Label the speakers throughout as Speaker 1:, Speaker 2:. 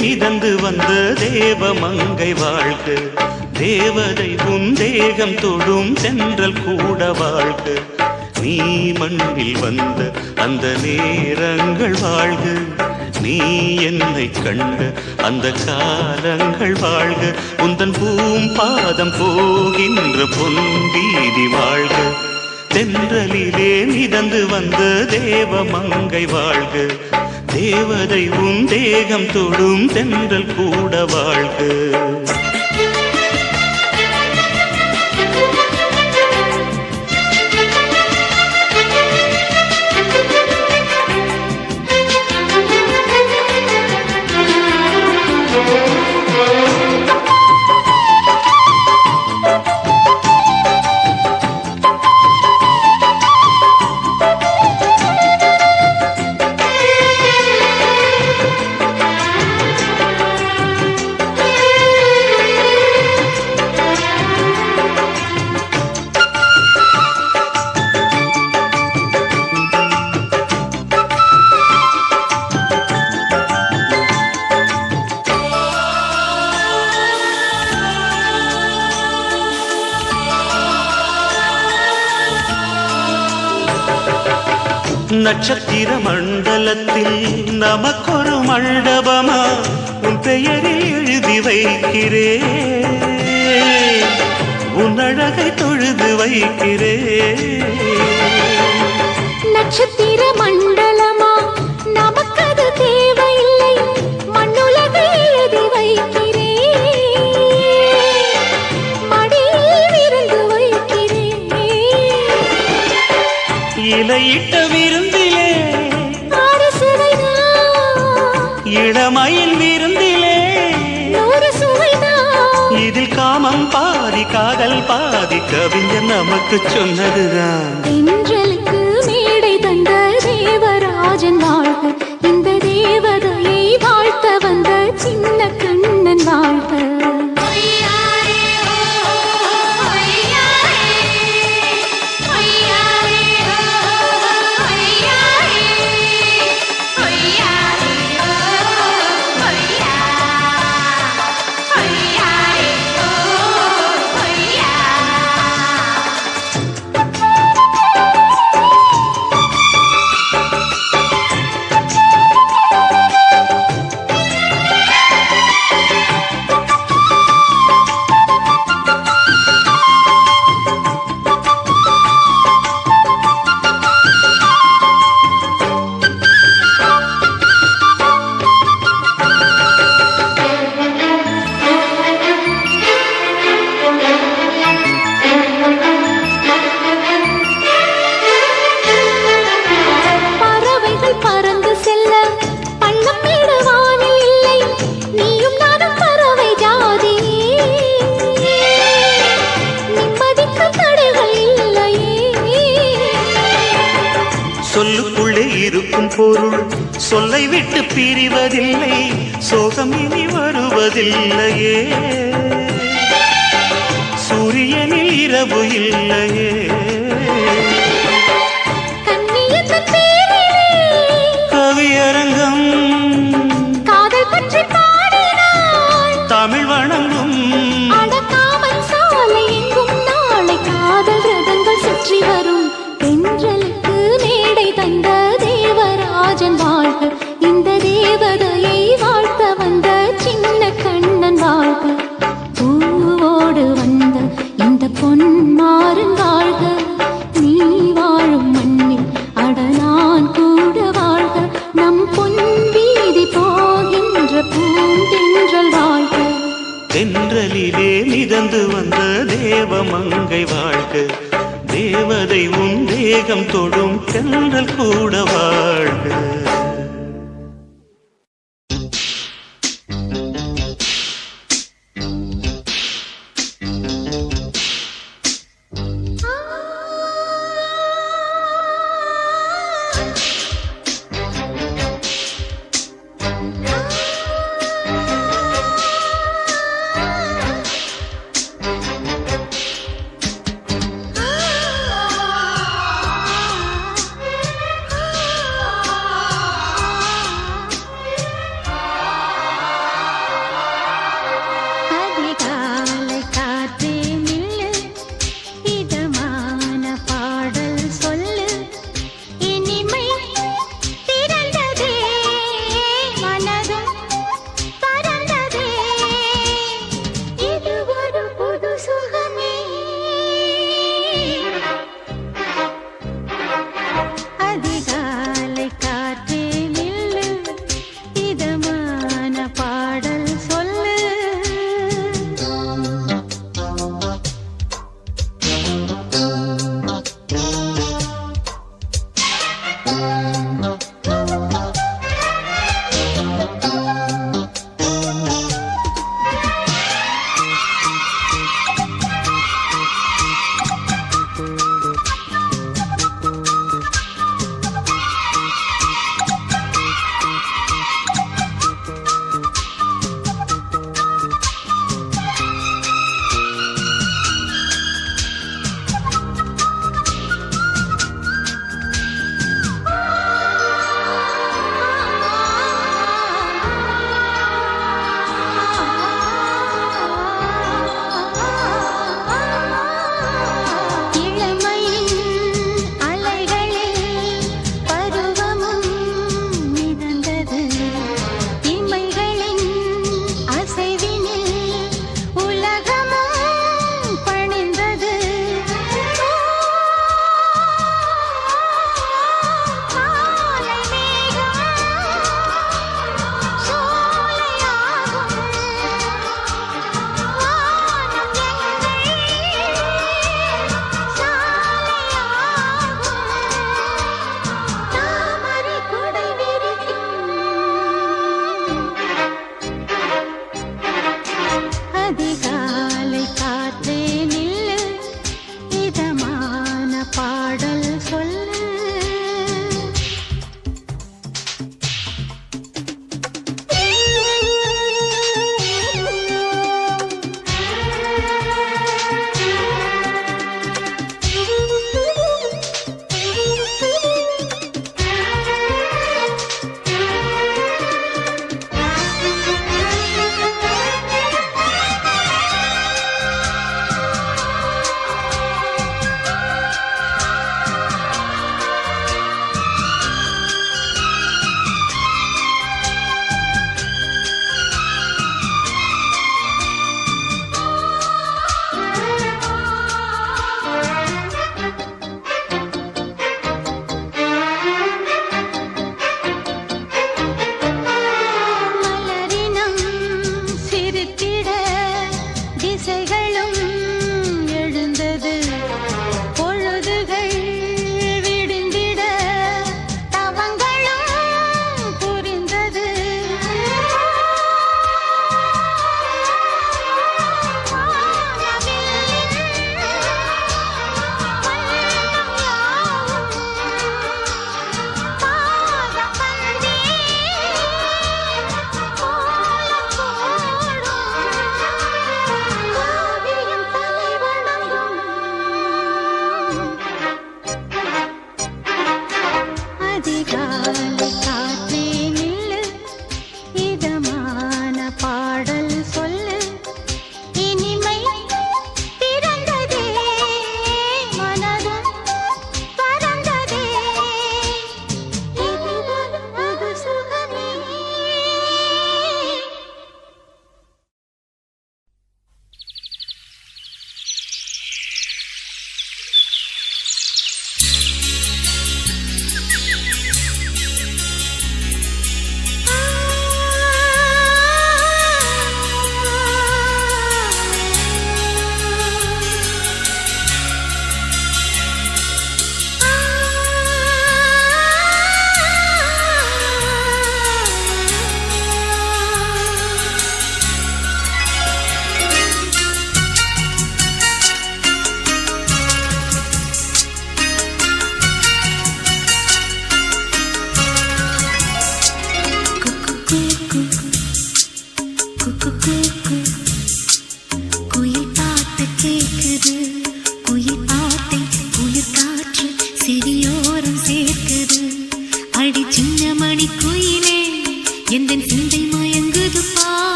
Speaker 1: மிதந்து வந்த தேவமங்கை வாழ்க. தேவதை உன் தேகம் தொடும் தென்றல் கூட வாழ்க. நீ மண்ணில் வந்த அந்த நேரங்கள் வாழ்க. நீ என்னை கண்ட அந்த காலங்கள் வாழ்க. உந்தன் பூம்பாதம் போகின்ற பொன் வீதி வாழ்க. தென்றலிலே மிதந்து வந்த தேவமங்கை வாழ்க. தேவதை உன் தேகம் தொடும் தென்றல் கூட வாழ்க. நட்சத்திர மண்டலத்தில் நமக்கொரு மண்டபமா உன் பெயரில் எழுதி வைக்கிறேன். உன் அழகை தொழுது வைக்கிறேன்.
Speaker 2: நட்சத்திர மண்டலமா நமக்கது தேவையில்லை. மண்ணுலகை எழுதி வைக்கிறேன். மடியில் விருந்து வைக்கிறேன்.
Speaker 1: இலையிட்ட விருந்திலே இளமையில் விருந்திலே இதில் காமம் பாதி காதல் பாதி கவிஞர் நமக்கு சொன்னதுதான்.
Speaker 2: தென்றலுக்கு மேடை தந்த தேவராஜன் வாழ்க. இந்த தேவதையை வாழ்த்த வந்த சின்ன கண்ணன் வாழ்க.
Speaker 1: சொல்லுக்குள்ளே இருக்கும் பொருள் சொல்லை விட்டு பிரிவதில்லை. சோகம் இனி வருவதில்லையே. சூரியனில் இரவு இல்லையே. கவியரங்கம்
Speaker 2: காதல் பற்றி பாடினாள்.
Speaker 1: தமிழ் வணங்கும்
Speaker 2: அடக்காமல் சாலை எங்கும் நாளை காதல் ரதங்கள் சுற்றி வரும். தென்றலுக்கு மேடை தந்த தேவராஜன் வாழ்க. இந்த தேவதையை வாழ்த்த வந்த சின்ன கண்ணன் வாழ்க. பூவோடு வந்த இந்த பொன்மாறன் வாழ்க. நீ வாழும் மண்ணில் அடனான் கூட வாழ்க. நம் பொன் வீதி போகின்ற பூந்தென்றல் வாழ்க.
Speaker 1: தென்றலிலே மிதந்து வந்த தேவமங்கை வாழ்க. தேவதை உன் தேகம் தொடும் தென்றல் கூட வாழ்க.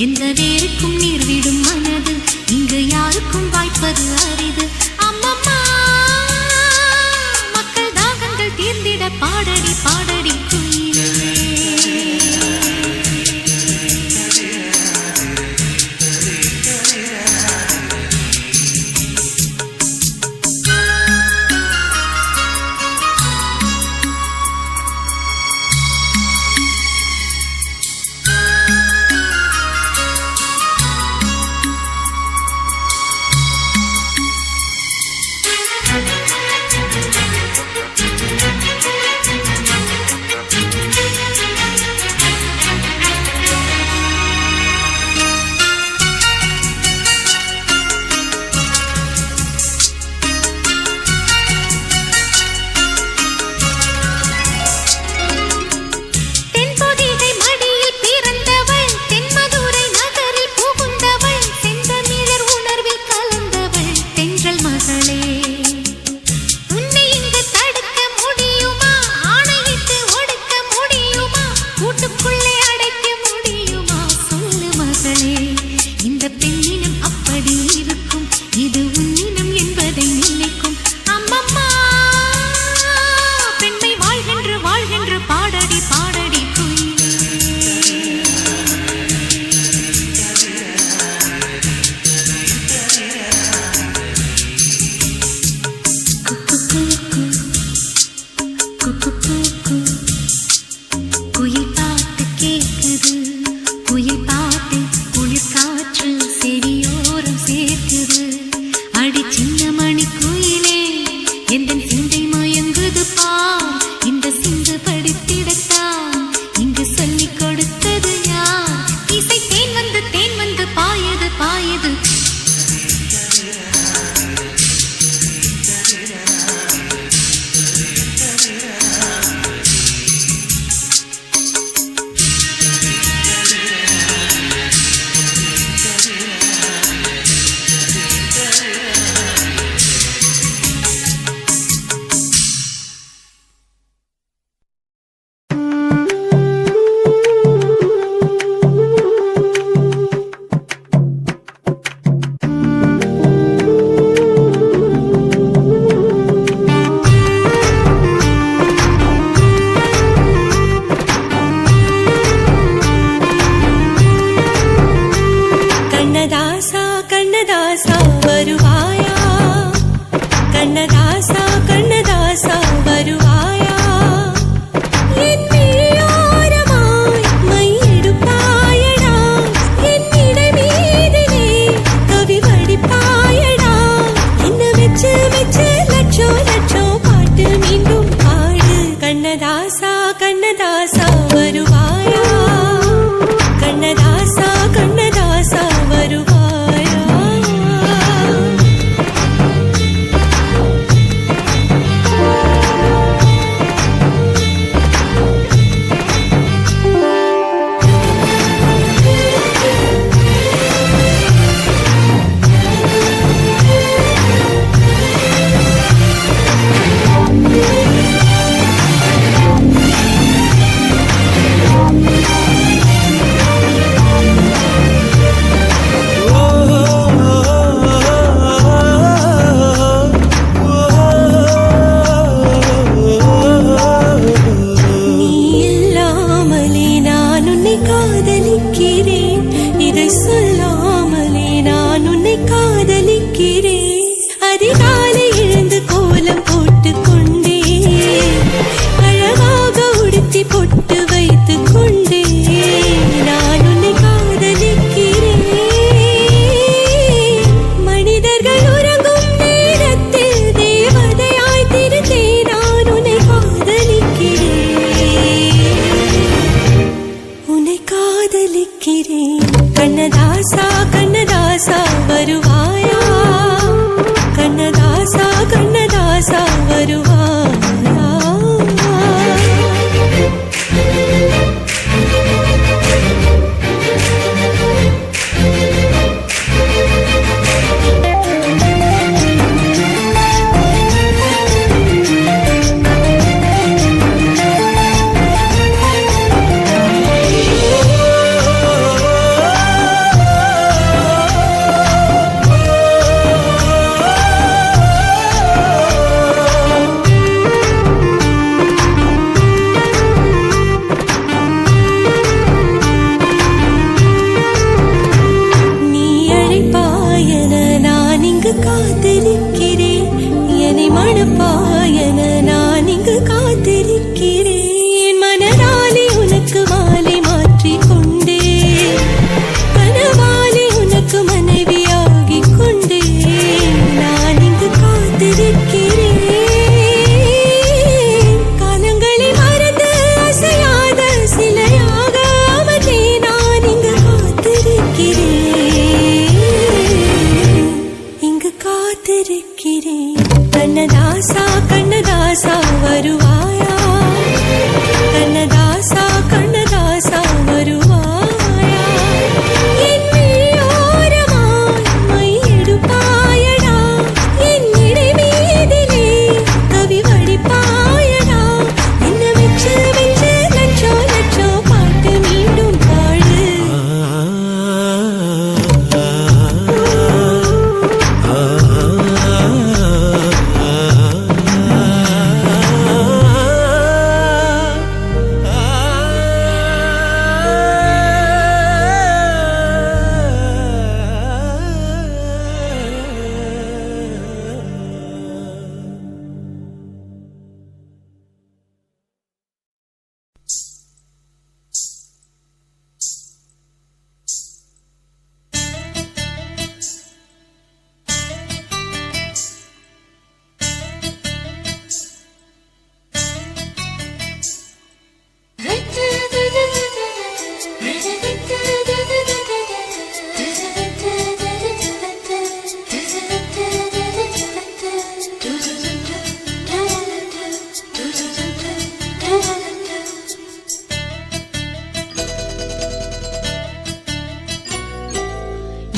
Speaker 2: எந்த வேருக்கும் நீர் விடும் மனது இங்கு யாருக்கும் வாய்ப்பது அரிது. அம்மம்மா மக்கள் தாகங்கள் தீர்ந்திட பாடடி பாடடி குயிலே.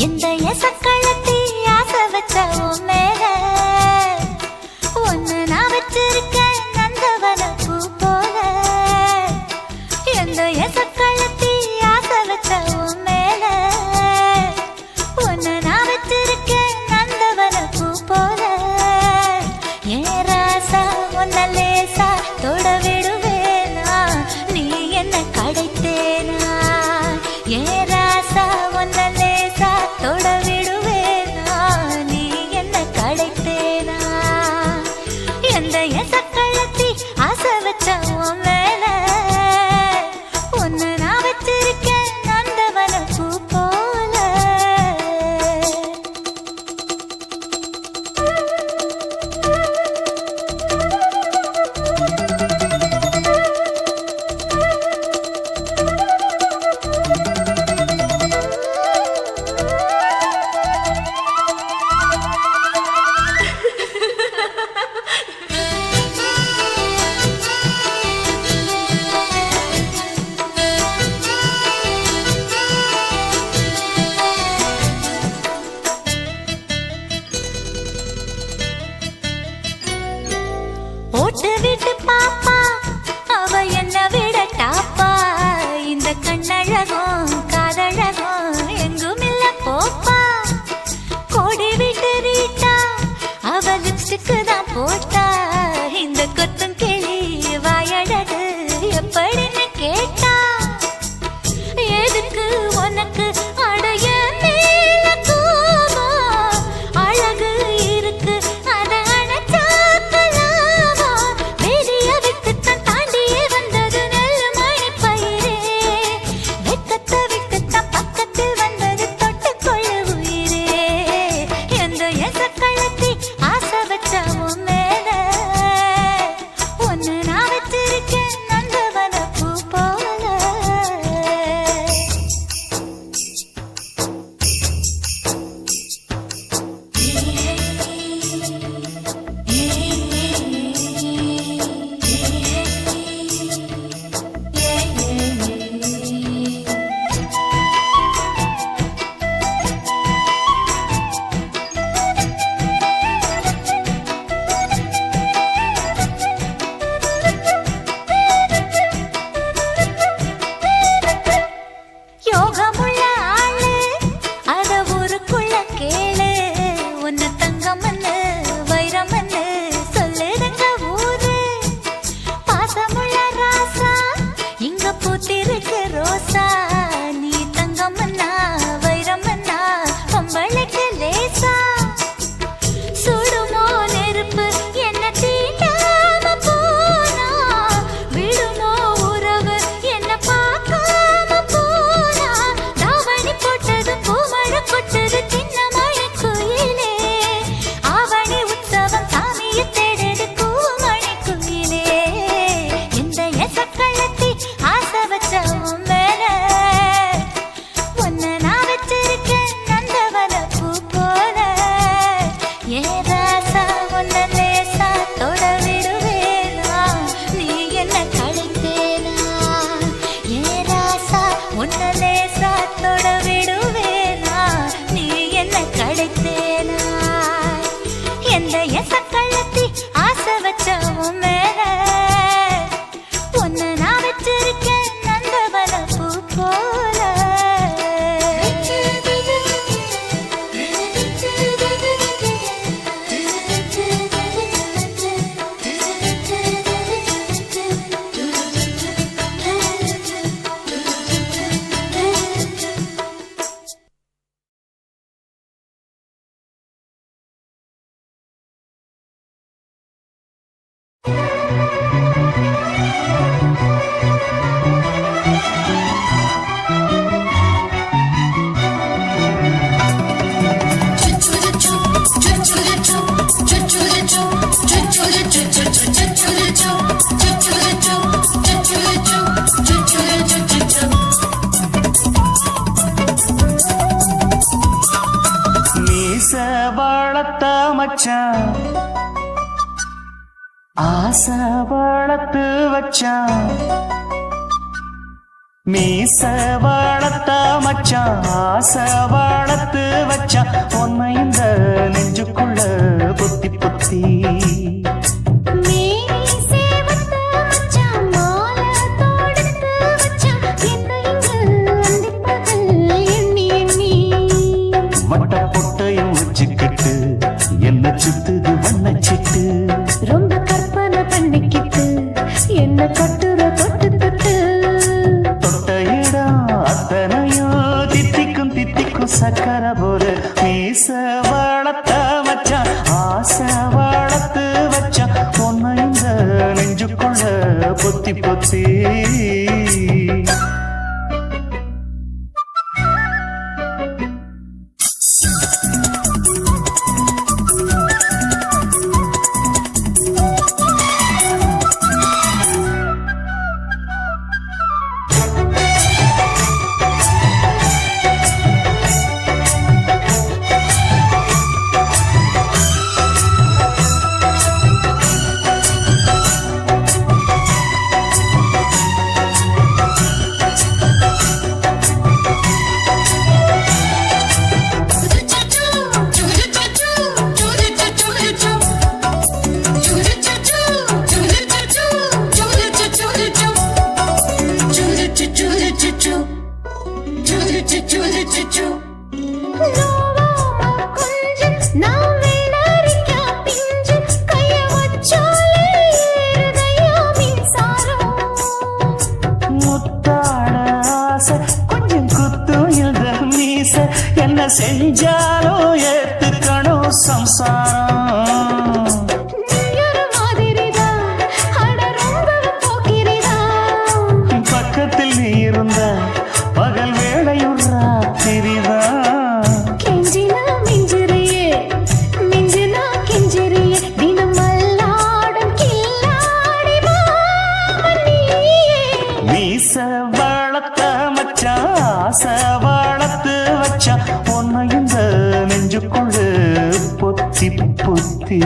Speaker 2: எந்த எசக்களத்தி ஆசை வச்ச உன் மேல ஒன்னு நான் வச்சிருக்கேன் நந்தவன பூ போல. எந்த எசக்களத்தி ஆசை வச்ச உன் மேல ஒன்னு நான் வச்சிருக்கேன் நந்தவன பூ போல. ஏன் ராசா உன்ன லேசா தொட விடுவேனா நீ என்ன கடைத்தேனா. ஏன் ராசா உன்ன லேசா தொட விடுவேனா நீ என்ன கடைத்தேனா. எந்த எசக்களத்தி ஆசை வச்ச உன் மேல ஒன்னு நான் வச்சிருக்கேன் நந்தவன பூ போல. ஓட்டு விட்டு பாப்பா அவ என்ன விட டாப்பா. இந்த கண்ணழகும் காதழகும் எங்கும் இல்ல போப்பா. கோடி விட்டு ரீட்டா அவ லிப்ஸ்டிக்கு தான் போட்டா. இந்த கொத்தும் கிளி வாயழகு எப்படின்னு கேட்டா. எதுக்கு உனக்கு அடைய மேல கோபம் அழகு இருக்கு அத அணைச்சாக்கலாமா. வெளிய விட்டுத்தான் தாண்டியே வந்தது நெல் மணி பயிரே. வெக்கத்தை விட்டுத்தான் பக்கத்தில் வந்தது தொட்டுக்கொள்ள உயிரே. எந்த எசக்களத்தி ஆசை வச்ச உன் மேல ஒன்னு நான் வச்சிருக்கேன் நந்தவன பூ போல. யோகமுள்ள ஆளு அத ஊருக்குள்ள கேளு. உன்ன தங்கமன்னு வைரமன்னு சொல்லுதுங்க ஊரு. பாசமுள்ள ராசா இங்க பூத்திருக்கு ரோசா. நீ தங்கமன்னா வைரமன்னா பொம்பளைக்கு லேசா. சுடுமோ நெருப்பு என்ன தீண்டாம போனா. விடுமோ உறவு என்ன பார்க்காம போனா. தாவணி போட்டது பூமழை கொட்டது சின்ன மழை குயிலே. ஆவணி உற்சவம் சாமியை தேடுது கூமணி குயிலே. எந்த எசக்களத்தி ஆசை வச்ச உன் மேல ஒன்னு நான் வச்சிருக்கேன் நந்தவன பூ போல. ஏன் ராசா உன்ன லேசா தொட விடுவேனா நீ என்ன கடைத்தேனா. ஏன் ராசா உன்ன லேசா தொட விடுவேனா நீ என்ன கடைத்தேனா. எந்த எசக்களத்தி ஆசை வச்ச உன் மேல ஒன்னு நான் வச்சிருக்கேன் நந்தவன பூ போல.
Speaker 1: வளர்த்த மச்சான் ஆசை வளர்த்து வச்சான் மீச வளர்த்த மச்சான் ஆசை வளர்த்து வச்சான் உன்னை இந்த நெஞ்சுக்குள்ள பொத்தி பொத்தி வட்ட பொட்டையும் வச்சுக்கிட்டு என்ன சுத்துது வண்ணச்சிட்டு
Speaker 2: ரொம்ப கற்பனை பண்ணிக்கிட்டு என்ன கட்டுற தொட்டு தொட்டு
Speaker 1: தொட்ட இடம் அத்தனையும் தித்திக்கும் தித்திக்கும் சக்கர போல மீச வளர்த்த வச்சான் ஆசை வளர்த்து வச்சான் பொண்ணு இந்த நெஞ்சுக்குள்ள பொத்தி பொத்தி கொஞ்சம் குத்தும் இந்த மீச என்ன செஞ்சாலும் ஏத்துக்கணும் சம்சாரம் பக்கத்தில் நீ இருந்த பகல் வேளையும் ராத்திரிதான் மீச வளர்த்த மச்சான் ஆசை வளர்த்து வச்சான் உன்னை இந்த நெஞ்சுக்குள்ள பொத்தி பொத்தி